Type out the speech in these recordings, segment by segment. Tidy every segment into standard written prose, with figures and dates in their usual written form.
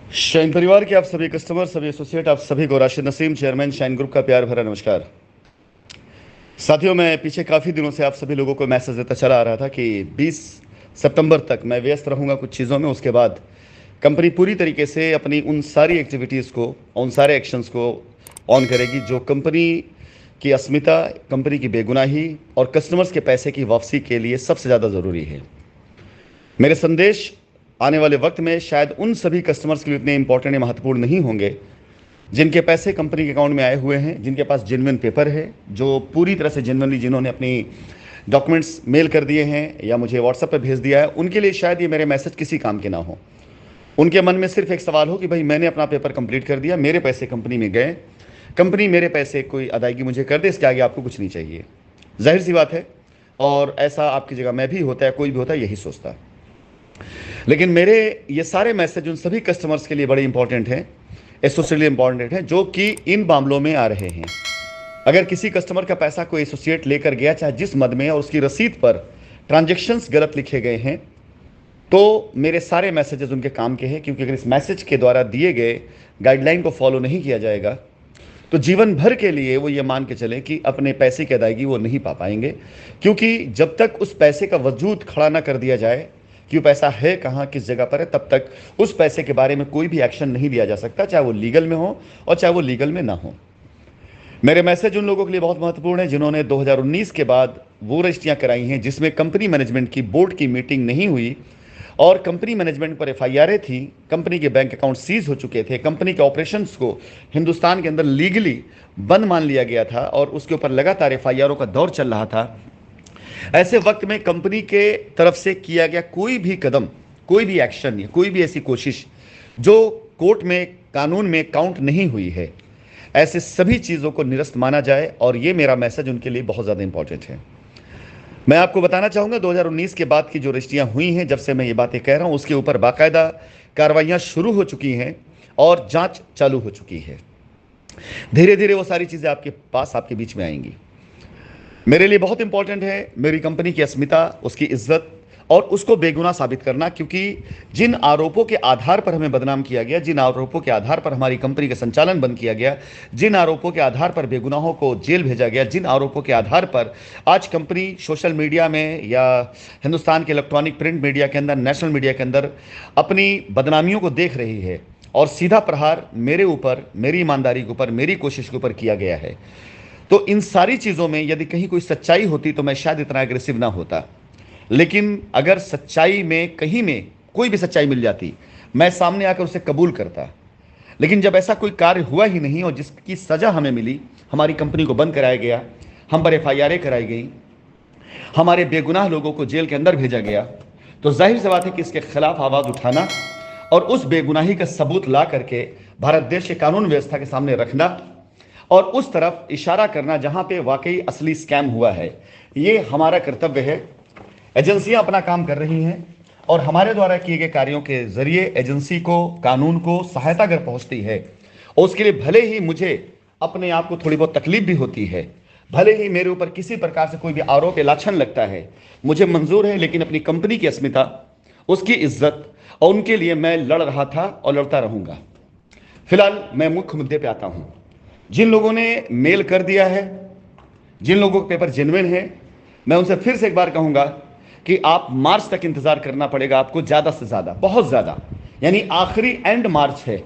Shine परिवार के आप सभी कस्टमर, सभी एसोसिएट, आप सभी को Rashid Naseem, chairman shine group का प्यार भरा नमस्कार। साथियों, मैं पीछे काफ़ी दिनों से आप सभी लोगों को मैसेज देता चला आ रहा था कि 20 सितंबर तक मैं व्यस्त रहूंगा कुछ चीज़ों में। उसके बाद कंपनी पूरी तरीके से अपनी उन सारी एक्टिविटीज़ को, उन सारे एक्शंस को ऑन करेगी जो कंपनी की अस्मिता, कंपनी की बेगुनाही और कस्टमर्स के पैसे की वापसी के लिए सबसे ज़्यादा ज़रूरी है। मेरे संदेश आने वाले वक्त में शायद उन सभी कस्टमर्स के लिए इतने इंपॉर्टेंट या महत्वपूर्ण नहीं होंगे जिनके पैसे कंपनी के अकाउंट में आए हुए हैं, जिनके पास जेन्युइन पेपर है, जो पूरी तरह से जेन्युइनली जिन्होंने अपनी डॉक्यूमेंट्स मेल कर दिए हैं या मुझे व्हाट्सएप पे भेज दिया है। उनके लिए शायद ये मेरे मैसेज किसी काम के ना हो। उनके मन में सिर्फ एक सवाल हो कि भाई मैंने अपना पेपर कंप्लीट कर दिया, मेरे पैसे कंपनी में गए, कंपनी मेरे पैसे कोई अदायगी मुझे कर दे, इसके आगे आपको कुछ नहीं चाहिए। जाहिर सी बात है, और ऐसा आपकी जगह मैं भी होता है, कोई भी होता है, यही सोचता है। लेकिन मेरे ये सारे मैसेज उन सभी कस्टमर्स के लिए बड़े इंपॉर्टेंट हैं, एसोसिएटली इंपॉर्टेंट हैं, जो कि इन मामलों में आ रहे हैं। अगर किसी कस्टमर का पैसा कोई एसोसिएट लेकर गया, चाहे जिस मद में, और उसकी रसीद पर ट्रांजैक्शंस गलत लिखे गए हैं, तो मेरे सारे मैसेजेस उनके काम के हैं। क्योंकि अगर इस मैसेज के द्वारा दिए गए गाइडलाइन को फॉलो नहीं किया जाएगा तो जीवन भर के लिए वो ये मान के चलें कि अपने पैसे की अदायगी वो नहीं पा पाएंगे। क्योंकि जब तक उस पैसे का वजूद खड़ा ना कर दिया जाए कि वो पैसा है कहाँ, किस जगह पर है, तब तक उस पैसे के बारे में कोई भी एक्शन नहीं लिया जा सकता, चाहे वो लीगल में हो और चाहे वो लीगल में ना हो। मेरे मैसेज उन लोगों के लिए बहुत महत्वपूर्ण है जिन्होंने 2019 के बाद वो रजिस्ट्रियां कराई हैं जिसमें कंपनी मैनेजमेंट की बोर्ड की मीटिंग नहीं हुई और कंपनी मैनेजमेंट पर एफआईआरें थी, कंपनी के बैंक अकाउंट सीज हो चुके थे, कंपनी के ऑपरेशंस को हिंदुस्तान के अंदर लीगली बंद मान लिया गया था और उसके ऊपर लगातार एफआईआरों का दौर चल रहा था। ऐसे वक्त में कंपनी के तरफ से किया गया कोई भी कदम, कोई भी एक्शन या कोई भी ऐसी कोशिश जो कोर्ट में, कानून में काउंट नहीं हुई है, ऐसे सभी चीज़ों को निरस्त माना जाए। और ये मेरा मैसेज उनके लिए बहुत ज़्यादा इंपॉर्टेंट है। मैं आपको बताना चाहूँगा 2019 के बाद की जो रजिस्ट्रियाँ हुई हैं, जब से मैं ये बातें कह रहा हूँ, उसके ऊपर बाकायदा कार्रवाइयाँ शुरू हो चुकी हैं और जांच चालू हो चुकी है। धीरे धीरे वो सारी चीज़ें आपके पास, आपके बीच में आएंगी। मेरे लिए बहुत इंपॉर्टेंट है मेरी कंपनी की अस्मिता, उसकी इज्जत और उसको बेगुनाह साबित करना। क्योंकि जिन आरोपों के आधार पर हमें बदनाम किया गया, जिन आरोपों के आधार पर हमारी कंपनी का संचालन बंद किया गया, जिन आरोपों के आधार पर बेगुनाहों को जेल भेजा गया, जिन आरोपों के आधार पर आज कंपनी सोशल मीडिया में या हिंदुस्तान के इलेक्ट्रॉनिक प्रिंट मीडिया के अंदर, नेशनल मीडिया के अंदर अपनी बदनामियों को देख रही है, और सीधा प्रहार मेरे ऊपर, मेरी ईमानदारी के ऊपर, मेरी कोशिश के ऊपर किया गया है, तो इन सारी चीज़ों में यदि कहीं कोई सच्चाई होती तो मैं शायद इतना एग्रेसिव ना होता। लेकिन अगर सच्चाई में, कहीं में कोई भी सच्चाई मिल जाती, मैं सामने आकर उसे कबूल करता। लेकिन जब ऐसा कोई कार्य हुआ ही नहीं और जिसकी सज़ा हमें मिली, हमारी कंपनी को बंद कराया गया, हम पर एफआईआरें कराई गई, हमारे बेगुनाह लोगों को जेल के अंदर भेजा गया, तो जाहिर सी बात है कि इसके खिलाफ आवाज़ उठाना और उस बेगुनाही का सबूत ला करके भारत देश के कानून व्यवस्था के सामने रखना और उस तरफ इशारा करना जहां पे वाकई असली स्कैम हुआ है, ये हमारा कर्तव्य है। एजेंसियां अपना काम कर रही हैं और हमारे द्वारा किए गए कार्यों के जरिए एजेंसी को, कानून को सहायता अगर पहुंचती है, और उसके लिए भले ही मुझे अपने आप को थोड़ी बहुत तकलीफ भी होती है, भले ही मेरे ऊपर किसी प्रकार से कोई भी आरोप या लाछन लगता है, मुझे मंजूर है। लेकिन अपनी कंपनी की अस्मिता, उसकी इज्जत और उनके लिए मैं लड़ रहा था और लड़ता रहूंगा। फिलहाल मैं मुख्य मुद्दे पे आता हूं। जिन लोगों ने मेल कर दिया है, जिन लोगों का पेपर जेन्युइन है, मैं उनसे फिर से एक बार कहूंगा कि आप मार्च तक इंतजार करना पड़ेगा आपको, ज्यादा से ज्यादा, बहुत ज्यादा, यानी आखिरी एंड मार्च है।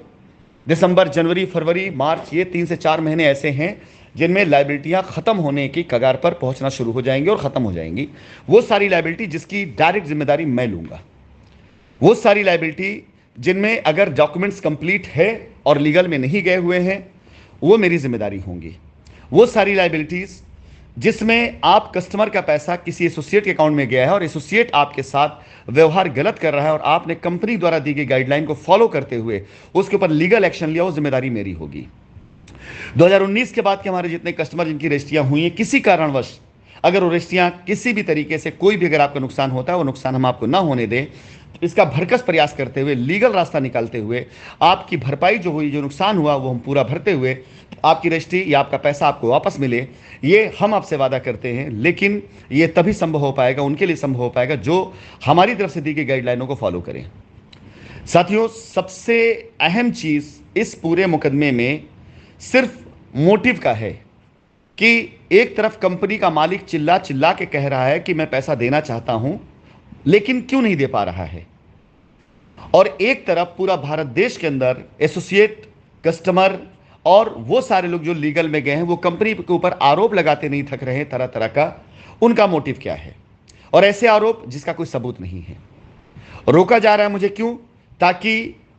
दिसंबर, जनवरी, फरवरी, मार्च, ये 3 से 4 महीने ऐसे हैं जिनमें लाइबिलिटियां खत्म होने की कगार पर पहुंचना शुरू हो जाएंगी और खत्म हो जाएंगी। वो सारी लाइबिलिटी जिसकी डायरेक्ट जिम्मेदारी मैं लूंगा, वो सारी लाइबिलिटी जिनमें अगर डॉक्यूमेंट्स कंप्लीट है और लीगल में नहीं गए हुए हैं, वो मेरी जिम्मेदारी होंगी। वो सारी लाइबिलिटीज जिसमें आप, कस्टमर का पैसा किसी एसोसिएट के अकाउंट में गया है और एसोसिएट आपके साथ व्यवहार गलत कर रहा है और आपने कंपनी द्वारा दी गई गाइडलाइन को फॉलो करते हुए उसके ऊपर लीगल एक्शन लिया, वो जिम्मेदारी मेरी होगी। 2019 के बाद के हमारे जितने कस्टमर जिनकी रजिस्ट्रियां हुई हैं, किसी कारणवश अगर वो रजिस्ट्रियां किसी भी तरीके से, कोई भी अगर आपका नुकसान होता है, वो नुकसान हम आपको ना होने दें, इसका भरकस प्रयास करते हुए, लीगल रास्ता निकालते हुए, आपकी भरपाई जो हुई, जो नुकसान हुआ, वो हम पूरा भरते हुए आपकी रजिस्ट्री या आपका पैसा आपको वापस मिले, ये हम आपसे वादा करते हैं। लेकिन ये तभी संभव हो पाएगा, उनके लिए संभव हो पाएगा जो हमारी तरफ से दी गई गाइडलाइनों को फॉलो करें। साथियों, सबसे अहम चीज इस पूरे मुकदमे में सिर्फ मोटिव का है कि एक तरफ कंपनी का मालिक चिल्ला चिल्ला के कह रहा है कि मैं पैसा देना चाहता हूं, लेकिन क्यों नहीं दे पा रहा है। और एक तरफ पूरा भारत देश के अंदर एसोसिएट, कस्टमर और वो सारे लोग जो लीगल में गए हैं, वो कंपनी के ऊपर आरोप लगाते नहीं थक रहे हैं तरह तरह का। उनका मोटिव क्या है? और ऐसे आरोप जिसका कोई सबूत नहीं है। रोका जा रहा है मुझे क्यों? ताकि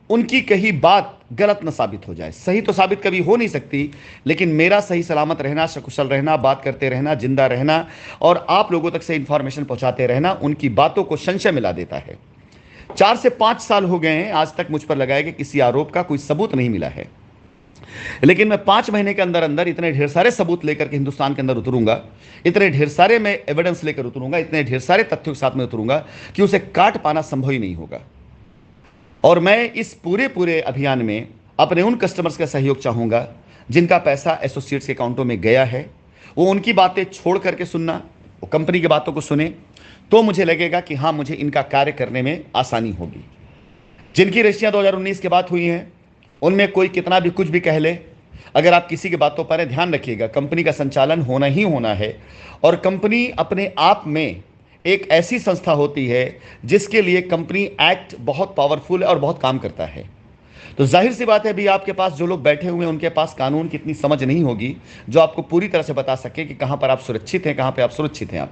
उनकी कही बात गलत न साबित हो जाए। सही तो साबित कभी हो नहीं सकती, लेकिन मेरा सही सलामत रहना, सकुशल रहना, बात करते रहना, जिंदा रहना और आप लोगों तक से इंफॉर्मेशन पहुंचाते रहना उनकी बातों को संशय मिला देता है। 4 से 5 साल हो गए हैं आज तक मुझ पर लगाए गए किसी आरोप का कोई सबूत नहीं मिला है। लेकिन मैं 5 महीने के अंदर अंदर इतने ढेर सारे सबूत लेकर के हिंदुस्तान के अंदर उतरूंगा, इतने ढेर सारे मैं एविडेंस लेकर उतरूंगा, इतने ढेर सारे तथ्यों के साथ में उतरूंगा कि उसे काट पाना संभव ही नहीं होगा। और मैं इस पूरे अभियान में अपने उन कस्टमर्स का सहयोग चाहूंगा जिनका पैसा एसोसिएट्स के अकाउंटों में गया है। वो उनकी बातें छोड़ करके सुनना, वो कंपनी की बातों को सुने, तो मुझे लगेगा कि हाँ, मुझे इनका कार्य करने में आसानी होगी। जिनकी रजिस्ट्रियां 2019 के बाद हुई हैं, उनमें कोई कितना भी कुछ भी कह ले, अगर आप किसी की बातों पर ध्यान रखिएगा, कंपनी का संचालन होना ही होना है। और कंपनी अपने आप में एक ऐसी संस्था होती है जिसके लिए कंपनी एक्ट बहुत पावरफुल है और बहुत काम करता है। तो जाहिर सी बात है, अभी आपके पास जो लोग बैठे हुए हैं उनके पास कानून की इतनी समझ नहीं होगी जो आपको पूरी तरह से बता सके कि कहां पर आप सुरक्षित हैं, कहां पर आप सुरक्षित हैं आप।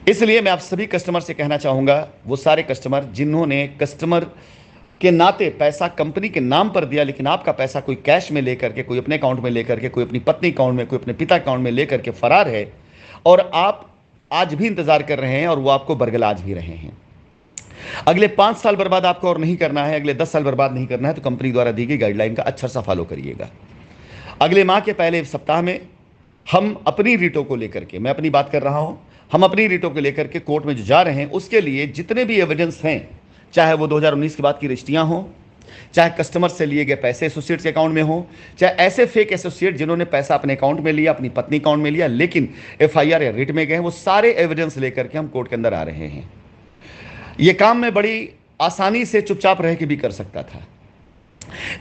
इसलिए मैं आप सभी कस्टमर से कहना चाहूंगा, वो सारे कस्टमर जिन्होंने कस्टमर के नाते पैसा कंपनी के नाम पर दिया, लेकिन आपका पैसा कोई कैश में लेकर के, कोई अपने अकाउंट में लेकर के, कोई अपनी पत्नी अकाउंट में, कोई अपने पिता अकाउंट में लेकर के फरार है और आप आज भी इंतजार कर रहे हैं और वो आपको बरगलाज भी रहे हैं। अगले 5 साल बर्बाद आपको और नहीं करना है, अगले 10 साल बर्बाद नहीं करना है, तो कंपनी द्वारा दी गई गाइडलाइन का अच्छा सा फॉलो करिएगा। अगले माह के पहले सप्ताह में हम अपनी रीटों को लेकर के, मैं अपनी बात कर रहा हूं, हम अपनी रीटों को लेकर के कोर्ट में जो जा रहे हैं उसके लिए जितने भी एविडेंस हैं, चाहे वो 2019 के बाद की रजिस्ट्रियां हो, चाहे कस्टमर से लिए गए पैसे एसोसिएट्स के अकाउंट में हो, चाहे ऐसे फेक एसोसिएट जिन्होंने पैसा अपने अकाउंट में लिया, अपनी पत्नी अकाउंट में लिया, लेकिन एफआईआर या रिट में गए, वो सारे एविडेंस लेकर के हम कोर्ट के अंदर आ रहे हैं। ये काम मैं बड़ी आसानी से चुपचाप रह के भी कर सकता था,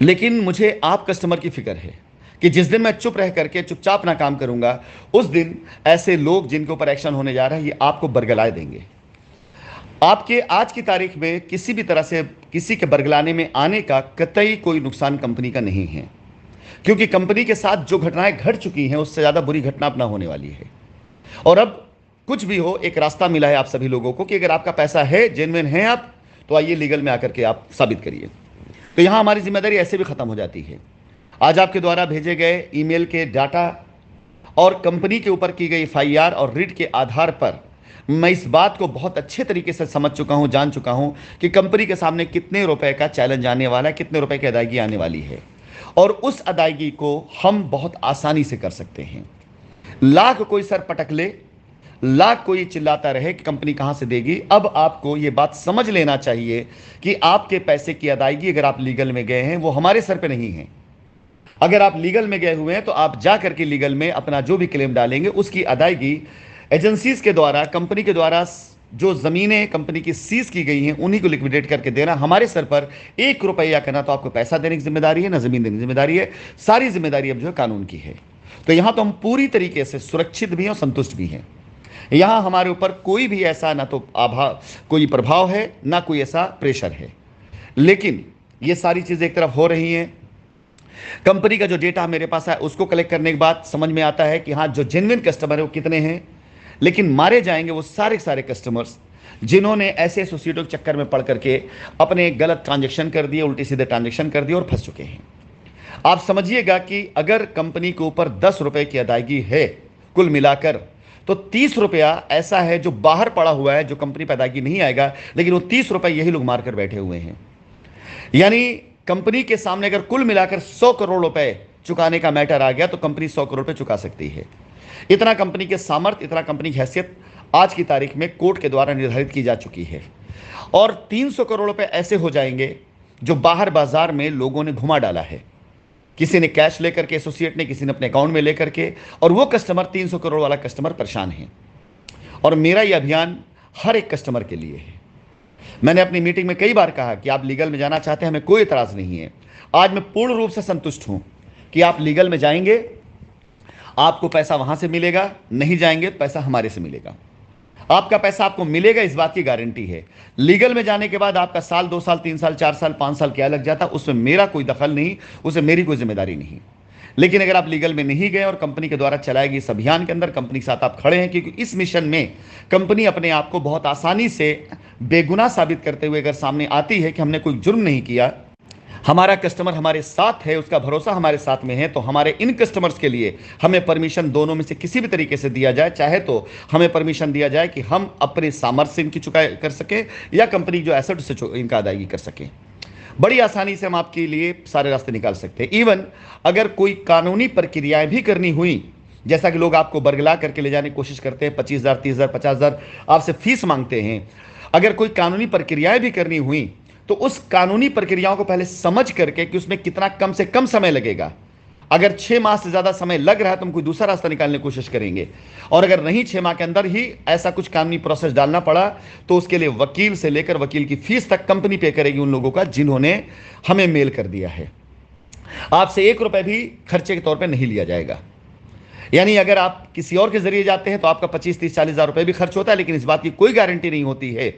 लेकिन मुझे आप कस्टमर की फिक्र है कि जिस दिन मैं चुप रह करके चुपचाप ना काम करूंगा, उस दिन ऐसे लोग जिनके ऊपर एक्शन होने जा रहा है ये आपको बरगलाए देंगे। आपके आज की तारीख में किसी भी तरह से किसी के बरगलाने में आने का कतई कोई नुकसान कंपनी का नहीं है, क्योंकि कंपनी के साथ जो घटनाएं घट चुकी हैं उससे ज्यादा बुरी घटना अब ना होने वाली है। और अब कुछ भी हो, एक रास्ता मिला है आप सभी लोगों को कि अगर आपका पैसा है, जेन्युइन है आप, तो आइए लीगल में आकर के आप साबित करिए। तो यहां हमारी जिम्मेदारी ऐसे भी खत्म हो जाती है। आज आपके द्वारा भेजे गए ईमेल के डाटा और कंपनी के ऊपर की गई एफआईआर और रिट के आधार पर मैं इस बात को बहुत अच्छे तरीके से समझ चुका हूं, जान चुका हूं कि कंपनी के सामने कितने रुपए का चैलेंज आने वाला है, कितने रुपए की अदायगी आने वाली है, और उस अदायगी को हम बहुत आसानी से कर सकते हैं। लाख कोई सर पटक ले, लाख कोई चिल्लाता रहे कि कंपनी कहां से देगी, अब आपको यह बात समझ लेना चाहिए कि आपके पैसे की अदायगी अगर आप लीगल में गए हैं वो हमारे सर पे नहीं है। अगर आप लीगल में गए हुए हैं तो आप जा करके लीगल में अपना जो भी क्लेम डालेंगे उसकी अदायगी एजेंसीज के द्वारा, कंपनी के द्वारा जो जमीनें कंपनी की सीज की गई हैं उन्हीं को लिक्विडेट करके देना हमारे सर पर। 1 रुपया करना तो आपको पैसा देने की जिम्मेदारी है, ना जमीन देने की जिम्मेदारी है। सारी जिम्मेदारी अब जो है कानून की है। तो यहां तो हम पूरी तरीके से सुरक्षित भी हैं और संतुष्ट भी हैं। यहां हमारे ऊपर कोई भी ऐसा ना तो कोई प्रभाव है, ना कोई ऐसा प्रेशर है। लेकिन ये सारी चीजें एक तरफ हो रही हैं, कंपनी का जो डेटा मेरे पास है उसको कलेक्ट करने के बाद समझ में आता है कि हाँ, जो जेन्युइन कस्टमर है वो कितने हैं। लेकिन मारे जाएंगे वो सारे सारे कस्टमर्स जिन्होंने ऐसे एसोसिएटों के चक्कर में पड़ करके अपने गलत ट्रांजैक्शन कर दिए, उल्टे सीधे ट्रांजैक्शन कर दिए और फंस चुके हैं। आप समझिएगा कि अगर कंपनी के ऊपर 10 रुपए की अदायगी है कुल मिलाकर, तो 30 रुपया ऐसा है जो बाहर पड़ा हुआ है, जो कंपनी पर अदायगी नहीं आएगा, लेकिन वो 30 रुपए यही लोग मारकर बैठे हुए हैं। यानी कंपनी के सामने अगर कुल मिलाकर 100 करोड़ रुपए चुकाने का मैटर आ गया तो कंपनी 100 करोड़ रुपए चुका सकती है। इतना कंपनी के सामर्थ्य, इतना कंपनी की हैसियत आज की तारीख में कोर्ट के द्वारा निर्धारित की जा चुकी है। और 300 करोड़ रुपए ऐसे हो जाएंगे जो बाहर बाजार में लोगों ने घुमा डाला है, किसी ने कैश लेकर के, एसोसिएट ने, किसी ने अपने अकाउंट में लेकर के, और वो कस्टमर 300 करोड़ वाला कस्टमर परेशान है। और मेरा ये अभियान हर एक कस्टमर के लिए है। मैंने अपनी मीटिंग में कई बार कहा कि आप लीगल में जाना चाहते हैं, हमें कोई एतराज नहीं है। आज मैं पूर्ण रूप से संतुष्ट हूं कि आप लीगल में जाएंगे, आपको पैसा वहां से मिलेगा, नहीं जाएंगे तो पैसा हमारे से मिलेगा। आपका पैसा आपको मिलेगा, इस बात की गारंटी है। लीगल में जाने के बाद आपका साल, 2 साल, 3 साल, 4 साल, 5 साल क्या लग जाता, उसमें मेरा कोई दखल नहीं, उसमें मेरी कोई जिम्मेदारी नहीं। लेकिन अगर आप लीगल में नहीं गए और कंपनी के द्वारा चलाए गए इस अभियान के अंदर कंपनी के साथ आप खड़े हैं, क्योंकि इस मिशन में कंपनी अपने आप को बहुत आसानी से बेगुनाह साबित करते हुए अगर सामने आती है कि हमने कोई जुर्म नहीं किया, हमारा कस्टमर हमारे साथ है, उसका भरोसा हमारे साथ में है, तो हमारे इन कस्टमर्स के लिए हमें परमिशन दोनों में से किसी भी तरीके से दिया जाए। चाहे तो हमें परमिशन दिया जाए कि हम अपने सामर्थ्य से इनकी चुकाई कर सकें, या कंपनी जो एसेट से इनका अदायगी कर सकें। बड़ी आसानी से हम आपके लिए सारे रास्ते निकाल सकते हैं। इवन अगर कोई कानूनी प्रक्रियाएं भी करनी हुई, जैसा कि लोग आपको बरगला करके ले जाने की कोशिश करते हैं, 25,000, 30,000, 50,000 आपसे फीस मांगते हैं, अगर कोई कानूनी प्रक्रियाएं भी करनी हुई तो उस कानूनी प्रक्रियाओं को पहले समझ करके कि उसमें कितना कम से कम समय लगेगा। अगर 6 माह से ज्यादा समय लग रहा है तो हम कोई दूसरा रास्ता निकालने की कोशिश करेंगे, और अगर नहीं 6 माह के अंदर ही ऐसा कुछ कानूनी प्रोसेस डालना पड़ा तो उसके लिए वकील से लेकर वकील की फीस तक कंपनी पे करेगी उन लोगों का जिन्होंने हमें मेल कर दिया है। आपसे 1 रुपए भी खर्चे के तौर पर नहीं लिया जाएगा। यानी अगर आप किसी और के जरिए जाते हैं तो आपका 25, 30, 40,000 रुपए भी खर्च होता है, लेकिन इस बात की कोई गारंटी नहीं होती है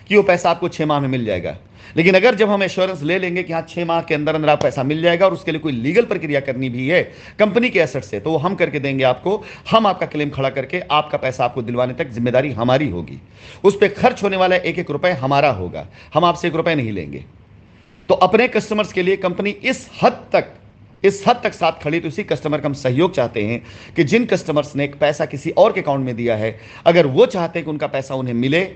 कि वो पैसा आपको 6 माह में मिल जाएगा। लेकिन अगर जब हम एश्योरेंस ले लेंगे कि हाँ 6 माह के अंदर अंदर आप पैसा मिल जाएगा और उसके लिए कोई लीगल प्रक्रिया करनी भी है कंपनी के एसेट से, तो वो हम करके देंगे आपको। हम आपका क्लेम खड़ा करके आपका पैसा आपको दिलवाने तक जिम्मेदारी हमारी होगी। उस पर खर्च होने वाला 1-1 रुपए हमारा होगा, हम आपसे 1 रुपए नहीं लेंगे। तो अपने कस्टमर्स के लिए कंपनी इस हद तक साथ खड़ी, तो इसी कस्टमर का हम सहयोग चाहते हैं कि जिन कस्टमर्स ने पैसा किसी और के अकाउंट में दिया है, अगर वो चाहते हैं कि उनका पैसा उन्हें मिले,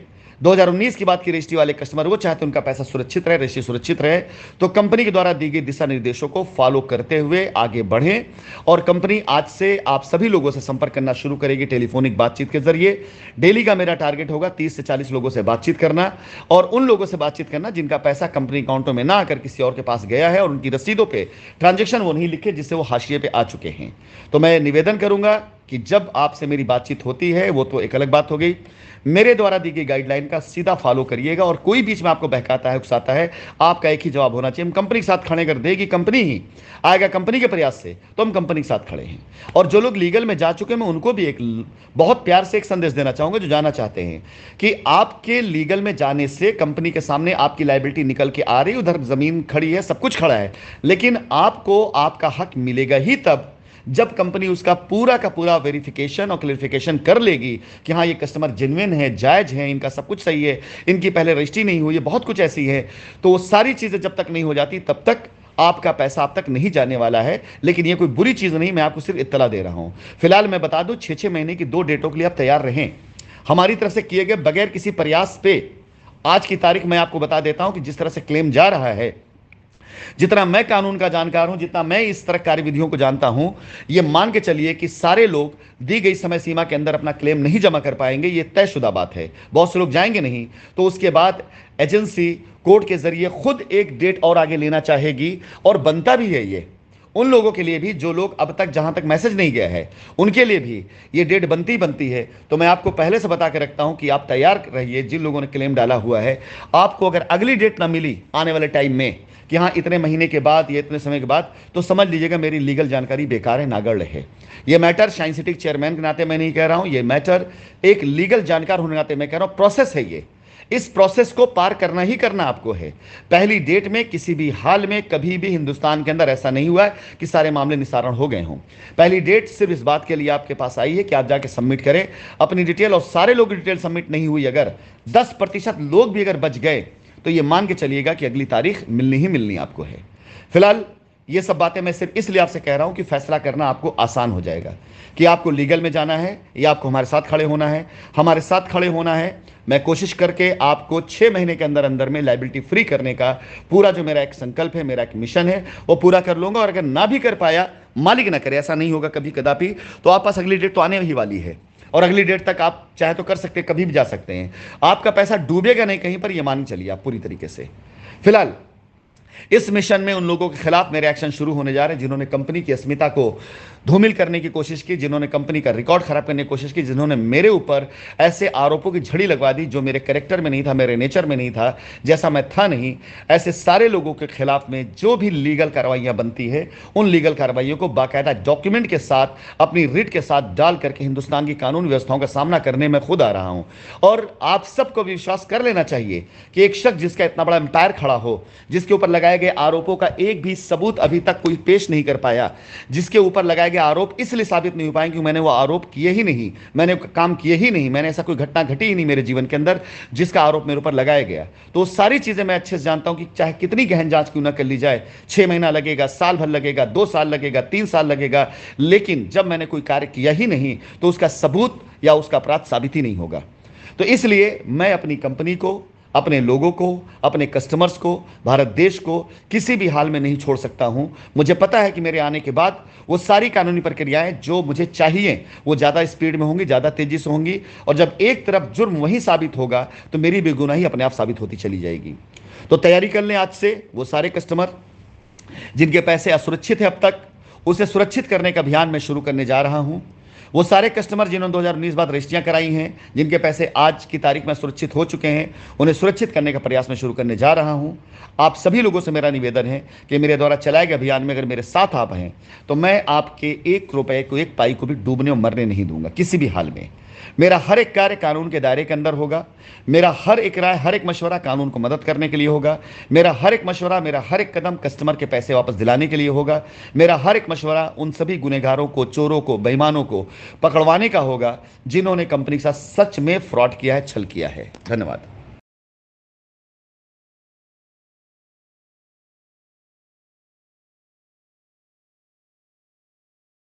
2019 की बात की रजिस्ट्री वाले कस्टमर वो चाहते हैं उनका पैसा सुरक्षित रहे, रजिस्ट्री सुरक्षित रहे, तो कंपनी के द्वारा दी गई दिशा निर्देशों को फॉलो करते हुए आगे बढ़ें। और कंपनी आज से आप सभी लोगों से संपर्क करना शुरू करेगी टेलीफोनिक बातचीत के जरिए। डेली का मेरा टारगेट होगा 30 से 40 लोगों से बातचीत करना, और उन लोगों से बातचीत करना जिनका पैसा कंपनी अकाउंटों में ना आकर किसी और के पास गया है और उनकी रसीदों पर ट्रांजेक्शन वो नहीं लिखे जिससे वो हाशिए पर आ चुके हैं। तो मैं निवेदन करूंगा कि जब आपसे मेरी बातचीत होती है, वो तो एक अलग बात हो गई, मेरे द्वारा दी गई गाइडलाइन का सीधा फॉलो करिएगा। और कोई बीच में आपको बहकाता है, उकसाता है, आपका एक ही जवाब होना चाहिए, हम कंपनी के साथ खड़े कर देगी कंपनी ही आएगा कंपनी के प्रयास से, तो हम कंपनी के साथ खड़े हैं। और जो लोग लीगल में जा चुके हैं, मैं उनको भी एक बहुत प्यार से एक संदेश देना चाहूंगा, जो जाना चाहते हैं कि आपके लीगल में जाने से कंपनी के सामने आपकी लायबिलिटी निकल के आ रही, उधर जमीन खड़ी है, सब कुछ खड़ा है, लेकिन आपको आपका हक मिलेगा ही तब जब कंपनी उसका पूरा का पूरा वेरिफिकेशन और क्लेरिफिकेशन कर लेगी कि हाँ ये कस्टमर जेन्युइन है, जायज है, इनका सब कुछ सही है, इनकी पहले रजिस्ट्री नहीं हुई है, बहुत कुछ ऐसी है। तो वो सारी चीजें जब तक नहीं हो जाती तब तक आपका पैसा आप तक नहीं जाने वाला है। लेकिन ये कोई बुरी चीज नहीं, मैं आपको सिर्फ इत्तला दे रहा हूं। फिलहाल मैं बता दूं, 6-6 महीने की 2 डेटों के लिए आप तैयार रहें। हमारी तरफ से किए गए बगैर किसी प्रयास पे आज की तारीख मैं आपको बता देता हूं कि जिस तरह से क्लेम जा रहा है, जितना मैं कानून का जानकार हूं, जितना मैं इस तरह कार्यविधियों को जानता हूं, यह मान के चलिए कि सारे लोग दी गई समय सीमा के अंदर अपना क्लेम नहीं जमा कर पाएंगे। यह तयशुदा बात है। बहुत से लोग जाएंगे नहीं, तो उसके बाद एजेंसी कोर्ट के जरिए खुद एक डेट और आगे लेना चाहेगी, और बनता भी है ये उन लोगों के लिए भी जो लोग अब तक जहां तक मैसेज नहीं गया है उनके लिए भी ये डेट बनती है। तो मैं आपको पहले से बता के रखता हूं कि आप तैयार रहिए। जिन लोगों ने क्लेम डाला हुआ है, आपको अगर अगली डेट ना मिली आने वाले टाइम में कि हाँ इतने महीने के बाद या इतने समय के बाद, तो समझ लीजिएगा मेरी लीगल जानकारी बेकार है, नागड़ है। ये मैटर शाइन सिटी चेयरमैन के नाते मैं नहीं कह रहा हूं, ये मैटर एक लीगल जानकार होने के नाते मैं कह रहा हूं। प्रोसेस है ये, इस प्रोसेस को पार करना ही करना आपको है। पहली डेट में किसी भी हाल में कभी भी हिंदुस्तान के अंदर ऐसा नहीं हुआ है कि सारे मामले निस्तारण हो गए हों। पहली डेट सिर्फ इस बात के लिए आपके पास आई है कि आप जाके सबमिट करें अपनी डिटेल, और सारे लोग डिटेल सबमिट नहीं हुई, अगर 10% लोग भी अगर बच गए तो ये मान के चलिएगा कि अगली तारीख मिलनी ही मिलनी आपको है। फिलहाल ये सब बातें मैं सिर्फ इसलिए आपसे कह रहा हूं कि फैसला करना आपको आसान हो जाएगा कि आपको लीगल में जाना है या आपको हमारे साथ खड़े होना है। हमारे साथ खड़े होना है, मैं कोशिश करके आपको 6 महीने के अंदर अंदर में लायबिलिटी फ्री करने का पूरा जो मेरा एक संकल्प है, मेरा एक मिशन है, वो पूरा कर लूंगा। और अगर ना भी कर पाया, मालिक ना करे, ऐसा नहीं होगा कभी कदापि, तो आप पास अगली डेट तो आने ही वाली है, और अगली डेट तक आप चाहे तो कर सकते हैं, कभी भी जा सकते हैं। आपका पैसा डूबेगा नहीं कहीं पर, यह मान चलिए आप पूरी तरीके से। फिलहाल इस मिशन में उन लोगों के खिलाफ मेरे एक्शन शुरू होने जा रहे हैं जिन्होंने कंपनी की अस्मिता को धूमिल करने की कोशिश की, जिन्होंने कंपनी का रिकॉर्ड खराब करने की कोशिश की, जिन्होंने मेरे ऊपर ऐसे आरोपों की झड़ी लगवा दी जो मेरे कैरेक्टर में नहीं था, मेरे नेचर में नहीं था, जैसा मैं था नहीं। ऐसे सारे लोगों के खिलाफ में जो भी लीगल कार्रवाइयां बनती है, उन लीगल कार्रवाइयों को बाकायदा डॉक्यूमेंट के साथ, अपनी रिट के साथ डाल करके हिंदुस्तान की कानून व्यवस्थाओं का सामना करने में खुद आ रहा हूं। और आप सबको विश्वास कर लेना चाहिए कि एक शख्स जिसका इतना बड़ा एम्पायर खड़ा हो, जिसके ऊपर लगाए गए आरोपों का एक भी सबूत अभी तक कोई पेश नहीं कर पाया, जिसके ऊपर लगाए गए आरोप इसलिए साबित नहीं हो पाए क्योंकि मैंने वो आरोप किए ही नहीं, मैंने काम किए ही नहीं, मैंने ऐसा कोई घटना घटी ही नहीं मेरे जीवन के अंदर जिसका आरोप मेरे ऊपर लगाया गया। तो सारी चीजें मैं अच्छे से जानता हूं कि चाहे कितनी गहन जांच क्यों ना कर ली जाए, 6 महीना लगेगा, साल भर लगेगा, 2 साल लगेगा, 3 साल लगेगा, लेकिन जब मैंने कोई कार्य किया ही नहीं तो उसका सबूत या उसका अपराध साबित ही नहीं होगा। तो इसलिए मैं अपनी कंपनी को, अपने लोगों को, अपने कस्टमर्स को, भारत देश को किसी भी हाल में नहीं छोड़ सकता हूं। मुझे पता है कि मेरे आने के बाद वो सारी कानूनी प्रक्रियाएं जो मुझे चाहिए वो ज़्यादा स्पीड में होंगी, ज़्यादा तेजी से होंगी, और जब एक तरफ जुर्म वहीं साबित होगा तो मेरी बेगुनाही अपने आप साबित होती चली जाएगी। तो तैयारी कर लें आज से। वो सारे कस्टमर जिनके पैसे असुरक्षित है अब तक, उसे सुरक्षित करने का अभियान मैं शुरू करने जा रहा हूं। वो सारे कस्टमर जिन्होंने 2019 बाद रजिस्ट्रियां कराई हैं, जिनके पैसे आज की तारीख में सुरक्षित हो चुके हैं, उन्हें सुरक्षित करने का प्रयास मैं शुरू करने जा रहा हूं। आप सभी लोगों से मेरा निवेदन है कि मेरे द्वारा चलाए गए अभियान में अगर मेरे साथ आप हैं तो मैं आपके 1 रुपए को, 1 पाई को भी डूबने और मरने नहीं दूंगा किसी भी हाल में। मेरा हर एक कार्य कानून के दायरे के अंदर होगा। मेरा हर एक राय, हर एक मशवरा कानून को मदद करने के लिए होगा। मेरा हर एक मशवरा, मेरा हर एक कदम कस्टमर के पैसे वापस दिलाने के लिए होगा। मेरा हर एक मशवरा उन सभी गुनहगारों को, चोरों को, बेईमानों को पकड़वाने का होगा जिन्होंने कंपनी के साथ सच में फ्रॉड किया है, छल किया है। धन्यवाद।